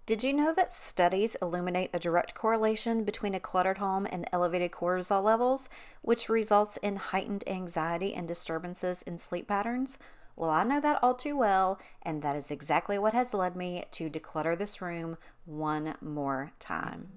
Did you know that studies illuminate a direct correlation between a cluttered home and elevated cortisol levels, which results in heightened anxiety and disturbances in sleep patterns? Well, I know that all too well, and that is exactly what has led me to declutter this room one more time.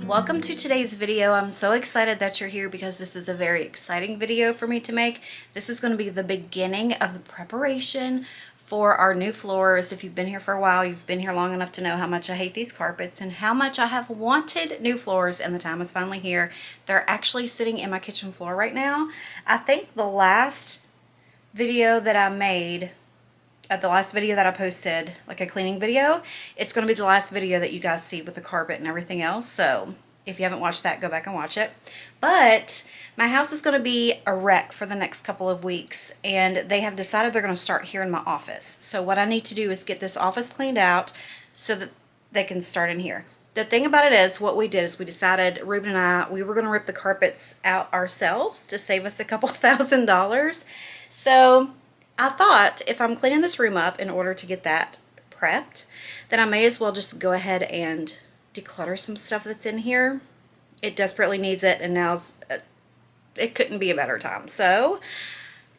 Welcome to today's video. I'm so excited that you're here because this is a very exciting video for me to make. This is going to be the beginning of the preparation for our new floors. If you've been here for a while, you've been here long enough to know how much I hate these carpets and how much I have wanted new floors, and the time is finally here. They're actually sitting in my kitchen floor right now. I think the last video that I made, the last video that I posted, like a cleaning video, it's going to be the last video that you guys see with the carpet and everything else. So if you haven't watched that, go back and watch it. But my house is going to be a wreck for the next couple of weeks, and they have decided they're going to start here in my office. So what I need to do is get this office cleaned out so that they can start in here. The thing about it is, what we did is we decided, Ruben and I, we were going to rip the carpets out ourselves to save us a couple $1,000s. So I thought, if I'm cleaning this room up in order to get that prepped, then I may as well just go ahead and declutter some stuff that's in here. It desperately needs it, and it couldn't be a better time. So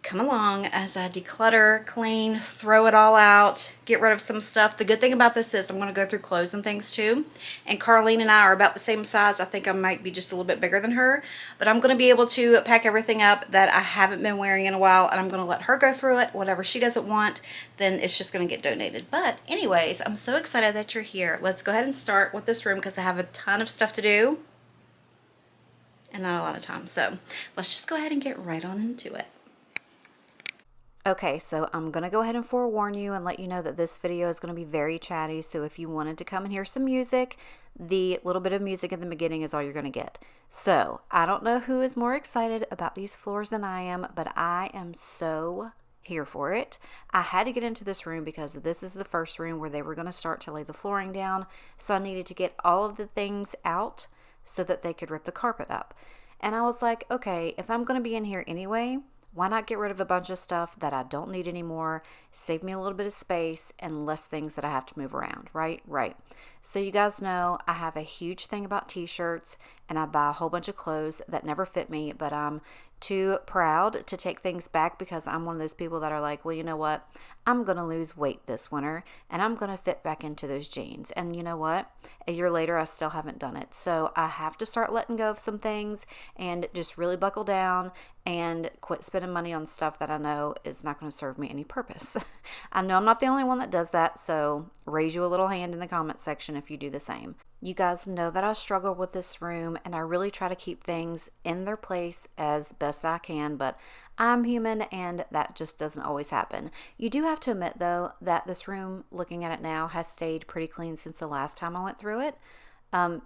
come along as I declutter, clean, throw it all out, get rid of some stuff. The good thing about this is I'm going to go through clothes and things too. And Carlene and I are about the same size. I think I might be just a little bit bigger than her. But I'm going to be able to pack everything up that I haven't been wearing in a while. And I'm going to let her go through it. Whatever she doesn't want, then it's just going to get donated. But anyways, I'm so excited that you're here. Let's go ahead and start with this room because I have a ton of stuff to do and not a lot of time. So let's just go ahead and get right on into it. Okay, so I'm going to go ahead and forewarn you and let you know that this video is going to be very chatty. So if you wanted to come and hear some music, the little bit of music in the beginning is all you're going to get. So I don't know who is more excited about these floors than I am, but I am so here for it. I had to get into this room because this is the first room where they were going to start to lay the flooring down. So I needed to get all of the things out so that they could rip the carpet up. And I was like, okay, if I'm going to be in here anyway, why not get rid of a bunch of stuff that I don't need anymore, save me a little bit of space and less things that I have to move around, right? Right. So you guys know I have a huge thing about t-shirts, and I buy a whole bunch of clothes that never fit me, but I'm too proud to take things back because I'm one of those people that are like, well, you know what? I'm going to lose weight this winter and I'm going to fit back into those jeans. And you know what? A year later, I still haven't done it. So I have to start letting go of some things and just really buckle down and quit spending money on stuff that I know is not going to serve me any purpose. I know I'm not the only one that does that, so raise you a little hand in the comment section if you do the same. You guys know that I struggle with this room, and I really try to keep things in their place as best I can, but I'm human and that just doesn't always happen. You do have to admit, though, that this room, looking at it now, has stayed pretty clean since the last time I went through it.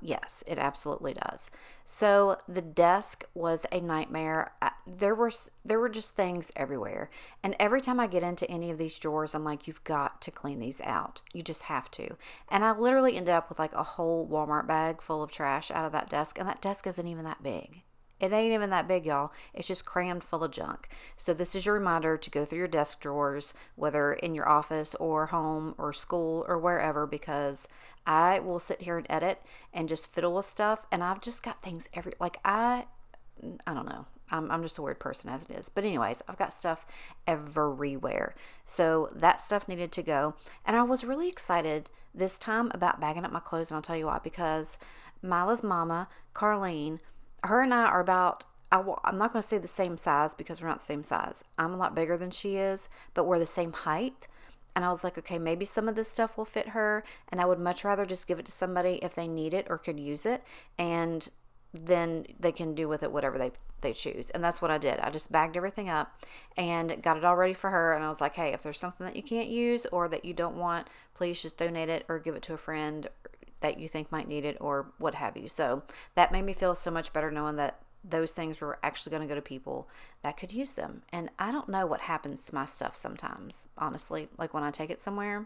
Yes, it absolutely does. So the desk was a nightmare. There were just things everywhere. And every time I get into any of these drawers, I'm like, you've got to clean these out. You just have to. And I literally ended up with like a whole Walmart bag full of trash out of that desk. And that desk isn't even that big. It ain't even that big, y'all. It's just crammed full of junk. So this is your reminder to go through your desk drawers, whether in your office or home or school or wherever, because I will sit here and edit and just fiddle with stuff. And I've just got things I don't know. I'm just a weird person as it is. But anyways, I've got stuff everywhere. So that stuff needed to go. And I was really excited this time about bagging up my clothes. And I'll tell you why, because Mila's mama, Carlene, her and I are about, I'm not going to say the same size because we're not the same size. I'm a lot bigger than she is, but we're the same height. And I was like, okay, maybe some of this stuff will fit her. And I would much rather just give it to somebody if they need it or could use it. And then they can do with it whatever they choose. And that's what I did. I just bagged everything up and got it all ready for her. And I was like, hey, if there's something that you can't use or that you don't want, please just donate it or give it to a friend that you think might need it or what have you. So that made me feel so much better knowing that those things were actually going to go to people that could use them. And I don't know what happens to my stuff sometimes, honestly. Like when I take it somewhere,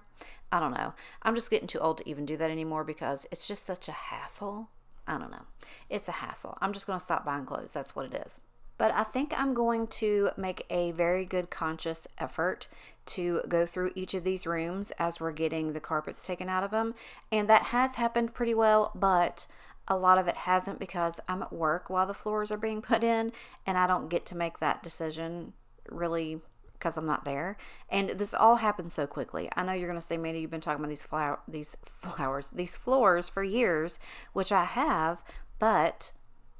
I don't know. I'm just getting too old to even do that anymore because it's just such a hassle. I don't know. It's a hassle. I'm just going to stop buying clothes. That's what it is. But I think I'm going to make a very good conscious effort to go through each of these rooms as we're getting the carpets taken out of them. And that has happened pretty well, but a lot of it hasn't because I'm at work while the floors are being put in, and I don't get to make that decision really because I'm not there. And this all happened so quickly. I know you're going to say, Mandy, you've been talking about these floors for years, which I have, but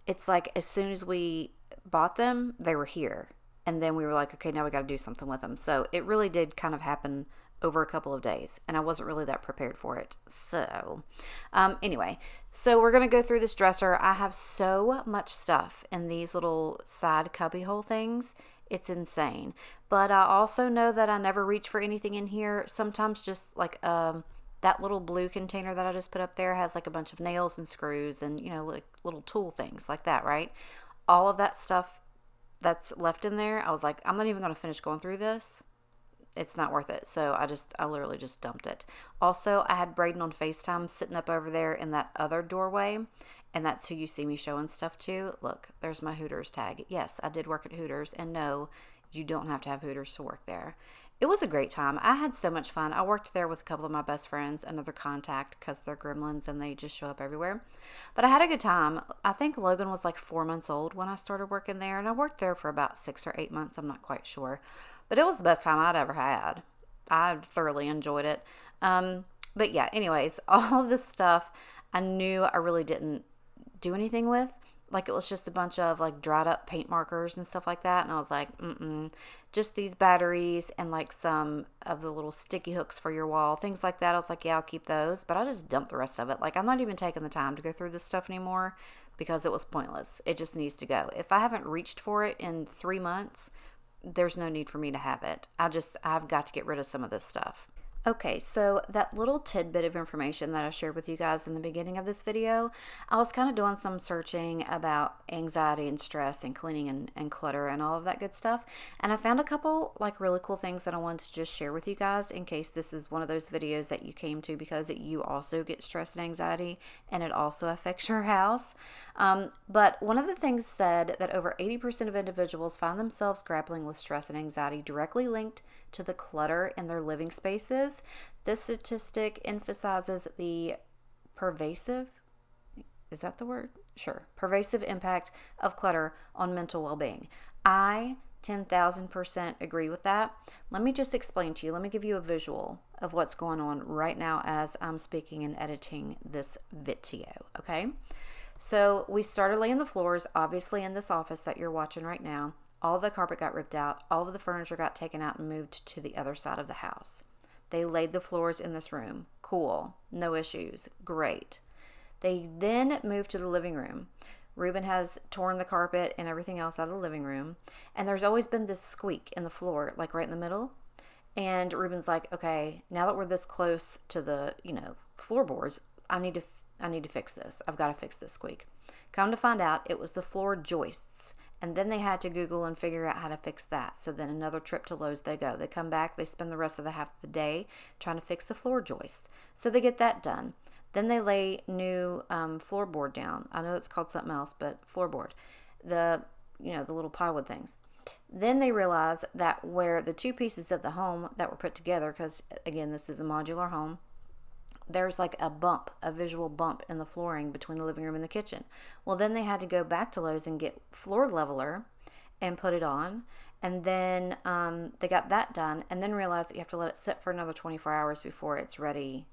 it's like as soon as we bought them, they were here. And then we were like, okay, now we got to do something with them. So it really did kind of happen over a couple of days, and I wasn't really that prepared for it. So anyway, so we're going to go through this dresser. I have so much stuff in these little side cubbyhole things. It's insane. But I also know that I never reach for anything in here. Sometimes just like that little blue container that I just put up there has like a bunch of nails and screws and, you know, like little tool things like that, right? All of that stuff that's left in there, I was like, I'm not even going to finish going through this. It's not worth it. So I literally just dumped it. Also, I had Braden on FaceTime sitting up over there in that other doorway, and that's who you see me showing stuff to. Look, there's my Hooters tag. Yes, I did work at Hooters, and no, you don't have to have Hooters to work there. It was a great time. I had so much fun. I worked there with a couple of my best friends, another contact, because they're gremlins and they just show up everywhere. But I had a good time. I think Logan was like 4 months old when I started working there, and I worked there for about 6 or 8 months. I'm not quite sure. But it was the best time I'd ever had. I thoroughly enjoyed it. But yeah, anyways, all of this stuff I knew I really didn't do anything with. Like it was just a bunch of like dried up paint markers and stuff like that. And I was like, just these batteries and like some of the little sticky hooks for your wall, things like that. I was like, yeah, I'll keep those. But I just dumped the rest of it. Like I'm not even taking the time to go through this stuff anymore because it was pointless. It just needs to go. If I haven't reached for it in 3 months, there's no need for me to have it. I've got to get rid of some of this stuff. Okay, so that little tidbit of information that I shared with you guys in the beginning of this video, I was kind of doing some searching about anxiety and stress and cleaning and clutter and all of that good stuff. And I found a couple like really cool things that I wanted to just share with you guys in case this is one of those videos that you came to because you also get stress and anxiety and it also affects your house. But one of the things said that over 80% of individuals find themselves grappling with stress and anxiety directly linked to the clutter in their living spaces. This statistic emphasizes the pervasive, is that the word? Sure. Pervasive impact of clutter on mental well-being. I 10,000% agree with that. Let me just explain to you. Let me give you a visual of what's going on right now as I'm speaking and editing this video, okay? So we started laying the floors, obviously in this office that you're watching right now. All of the carpet got ripped out. All of the furniture got taken out and moved to the other side of the house. They laid the floors in this room. Cool. No issues. Great. They then moved to the living room. Ruben has torn the carpet and everything else out of the living room. And there's always been this squeak in the floor, like right in the middle. And Ruben's like, okay, now that we're this close to the, floorboards, I need to fix this. I've got to fix this squeak. Come to find out, it was the floor joists. And then they had to Google and figure out how to fix that. So then another trip to Lowe's they go. They come back, they spend the rest of the half of the day trying to fix the floor joists. So they get that done. Then they lay new floorboard down. I know it's called something else, but floorboard. The little plywood things. Then they realize that where the two pieces of the home that were put together, because again, this is a modular home, there's like a visual bump in the flooring between the living room and the kitchen. Well, then they had to go back to Lowe's and get floor leveler and put it on. And then they got that done and then realized that you have to let it sit for another 24 hours before it's ready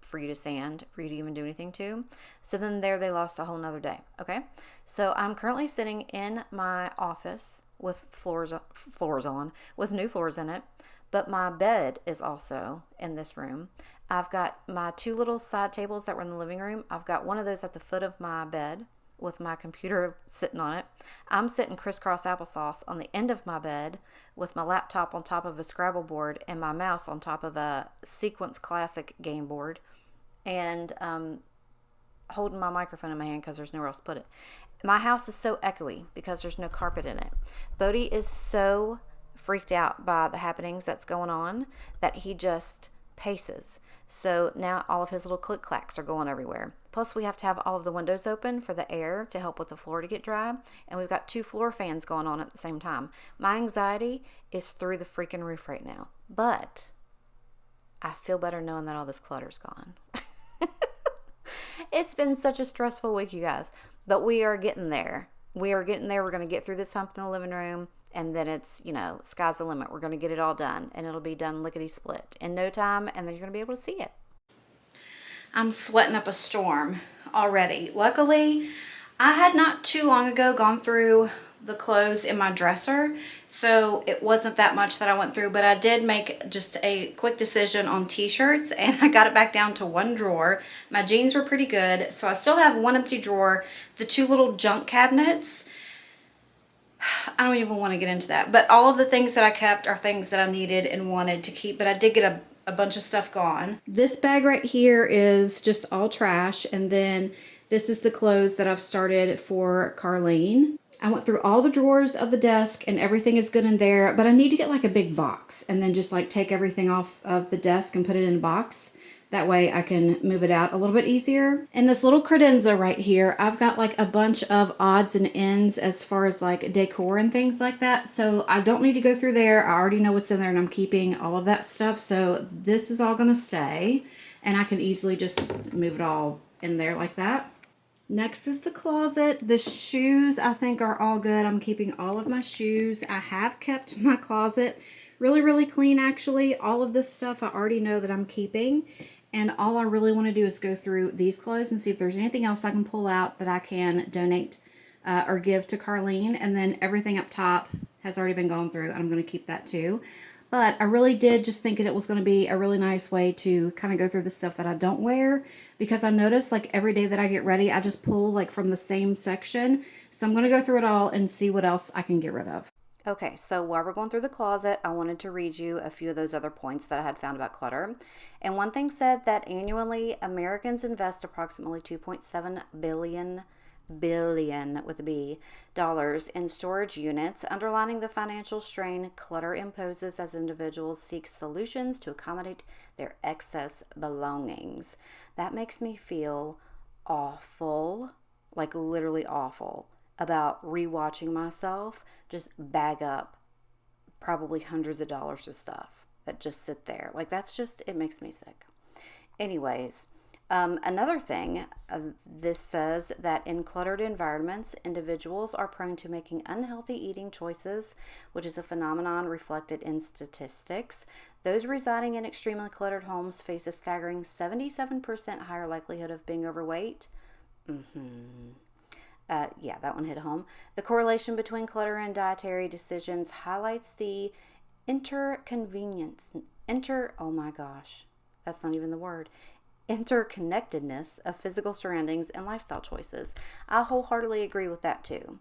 for you to sand, for you to even do anything to. So then they lost a whole nother day. Okay. So I'm currently sitting in my office with floors on, with new floors in it. But my bed is also in this room. I've got my two little side tables that were in the living room. I've got one of those at the foot of my bed with my computer sitting on it. I'm sitting crisscross applesauce on the end of my bed with my laptop on top of a Scrabble board and my mouse on top of a Sequence Classic game board and holding my microphone in my hand because there's nowhere else to put it. My house is so echoey because there's no carpet in it. Bodie is so freaked out by the happenings that's going on that he just paces. So now all of his little click clacks are going everywhere. Plus we have to have all of the windows open for the air to help with the floor to get dry. And we've got 2 floor fans going on at the same time. My anxiety is through the freaking roof right now. But I feel better knowing that all this clutter's gone. It's been such a stressful week, you guys. But we are getting there. We are getting there. We're going to get through this hump in the living room. And then it's, sky's the limit. We're going to get it all done. And it'll be done lickety-split in no time. And then you're going to be able to see it. I'm sweating up a storm already. Luckily, I had not too long ago gone through the clothes in my dresser. So it wasn't that much that I went through. But I did make just a quick decision on t-shirts. And I got it back down to 1 drawer. My jeans were pretty good. So I still have 1 empty drawer. The 2 little junk cabinets, I don't even want to get into that. But all of the things that I kept are things that I needed and wanted to keep. But I did get a bunch of stuff gone. This bag right here is just all trash. And then this is the clothes that I've started for Carlene. I went through all the drawers of the desk and everything is good in there. But I need to get like a big box and then just like take everything off of the desk and put it in a box. That way I can move it out a little bit easier. And this little credenza right here, I've got like a bunch of odds and ends as far as like decor and things like that. So I don't need to go through there. I already know what's in there and I'm keeping all of that stuff. So this is all gonna stay and I can easily just move it all in there like that. Next is the closet. The shoes I think are all good. I'm keeping all of my shoes. I have kept my closet really, really clean actually. All of this stuff I already know that I'm keeping. And all I really want to do is go through these clothes and see if there's anything else I can pull out that I can donate or give to Carlene. And then everything up top has already been gone through. And I'm going to keep that too. But I really did just think that it was going to be a really nice way to kind of go through the stuff that I don't wear. Because I notice like every day that I get ready, I just pull like from the same section. So I'm going to go through it all and see what else I can get rid of. Okay, so while we're going through the closet, I wanted to read you a few of those other points that I had found about clutter. And one thing said that annually Americans invest approximately $2.7 billion with a B, dollars in storage units, underlining the financial strain clutter imposes as individuals seek solutions to accommodate their excess belongings. That makes me feel awful, like literally awful, about rewatching myself just bag up probably hundreds of dollars of stuff that just sit there. Like that's just, it makes me sick. Anyways, another thing, this says that in cluttered environments, individuals are prone to making unhealthy eating choices, which is a phenomenon reflected in statistics. Those residing in extremely cluttered homes face a staggering 77% higher likelihood of being overweight. Yeah, that one hit home. The correlation between clutter and dietary decisions highlights the oh my gosh, that's not even the word, interconnectedness of physical surroundings and lifestyle choices. I wholeheartedly agree with that too.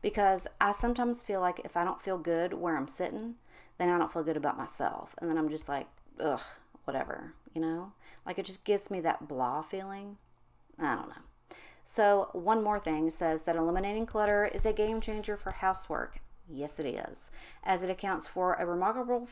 Because I sometimes feel like if I don't feel good where I'm sitting, then I don't feel good about myself. And then I'm just like, ugh, whatever, Like it just gives me that blah feeling. I don't know. So one more thing says that eliminating clutter is a game changer for housework. Yes, it is, as it accounts for a remarkable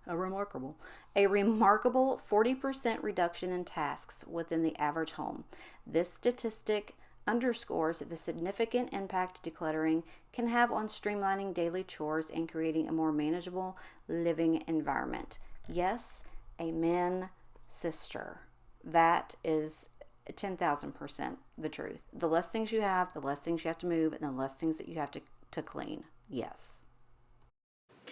40% reduction in tasks within the average home. This statistic underscores the significant impact decluttering can have on streamlining daily chores and creating a more manageable living environment. Yes, amen, sister. That is 10,000% the truth. The less things you have, the less things you have to move, and the less things that you have to clean. Yes.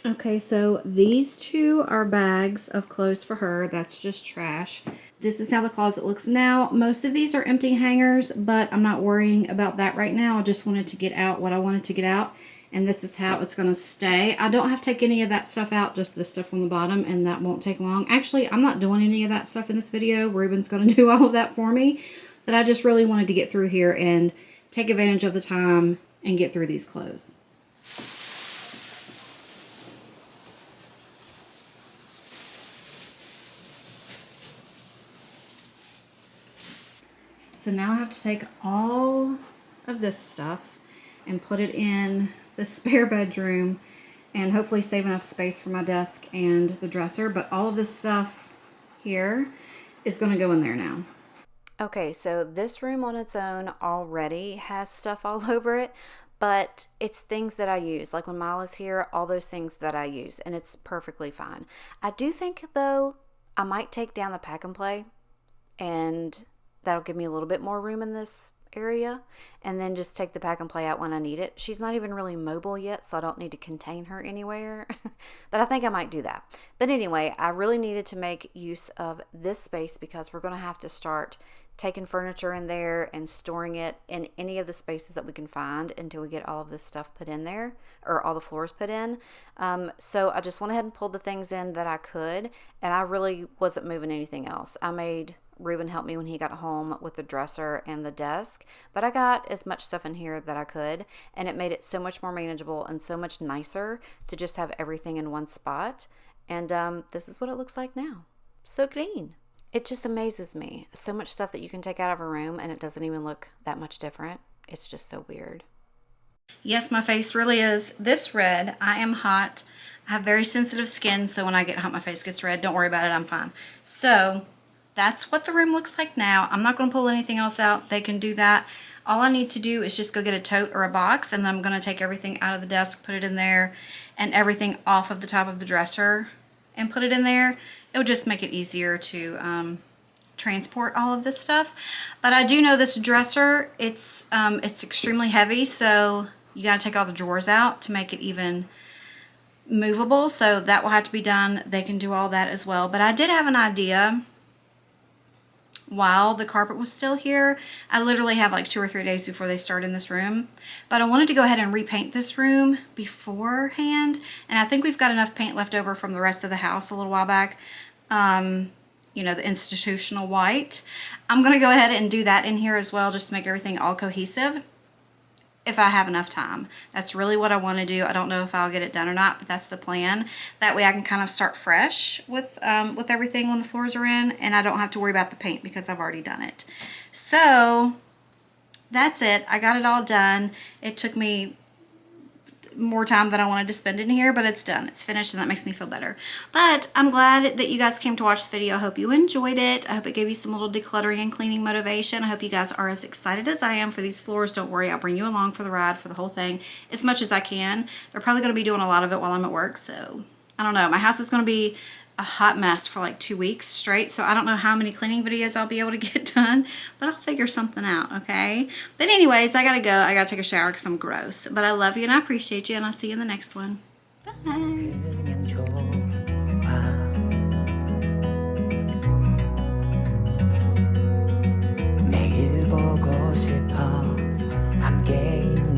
Okay, so these 2 are bags of clothes for her. That's just trash. This is how the closet looks now. Most of these are empty hangers, but I'm not worrying about that right now. I just wanted to get out what I wanted to get out, and this is how it's going to stay. I don't have to take any of that stuff out, just the stuff on the bottom, and that won't take long. Actually, I'm not doing any of that stuff in this video. Ruben's going to do all of that for me, but I just really wanted to get through here and take advantage of the time and get through these clothes. So now I have to take all of this stuff and put it in the spare bedroom and hopefully save enough space for my desk and the dresser. But all of this stuff here is going to go in there now. Okay, so this room on its own already has stuff all over it, but it's things that I use. Like when Mila's here, all those things that I use, and it's perfectly fine. I do think, though, I might take down the pack and play, and that'll give me a little bit more room in this area, and then just take the pack and play out when I need it. She's not even really mobile yet, so I don't need to contain her anywhere, but I think I might do that. But anyway, I really needed to make use of this space because we're going to have to start taking furniture in there and storing it in any of the spaces that we can find until we get all of this stuff put in there, or all the floors put in. So I just went ahead and pulled the things in that I could, and I really wasn't moving anything else. I made Ruben help me when he got home with the dresser and the desk, but I got as much stuff in here that I could, and it made it so much more manageable and so much nicer to just have everything in one spot. And this is what it looks like now. So clean. It just amazes me. So much stuff that you can take out of a room and it doesn't even look that much different. It's just so weird. Yes, my face really is this red. I am hot. I have very sensitive skin, so when I get hot, my face gets red. Don't worry about it. I'm fine. So that's what the room looks like now. I'm not going to pull anything else out. They can do that. All I need to do is just go get a tote or a box, and then I'm going to take everything out of the desk, put it in there, and everything off of the top of the dresser and put it in there. It would just make it easier to transport all of this stuff. But I do know this dresser, it's extremely heavy, so you got to take all the drawers out to make it even movable. So that will have to be done. They can do all that as well. But I did have an idea while the carpet was still here. I literally have like 2 or 3 days before they start in this room, but I wanted to go ahead and repaint this room beforehand, and I think we've got enough paint left over from the rest of the house a little while back, you know, the institutional white. I'm gonna go ahead and do that in here as well, just to make everything all cohesive if I have enough time. That's really what I want to do. I don't know if I'll get it done or not, but that's the plan. That way I can kind of start fresh with everything when the floors are in, and I don't have to worry about the paint because I've already done it. So that's it. I got it all done. It took me more time than I wanted to spend in here, but it's done. It's finished, and that makes me feel better. But I'm glad that you guys came to watch the video. I hope you enjoyed it. I hope it gave you some little decluttering and cleaning motivation. I hope you guys are as excited as I am for these floors. Don't worry, I'll bring you along for the ride for the whole thing as much as I can. They're probably going to be doing a lot of it while I'm at work, so I don't know. My house is going to be a hot mess for like 2 weeks straight, so I don't know how many cleaning videos I'll be able to get done, but I'll figure something out, okay? But anyways, I gotta go. I gotta take a shower because I'm gross. But I love you and I appreciate you, and I'll see you in the next one. Bye.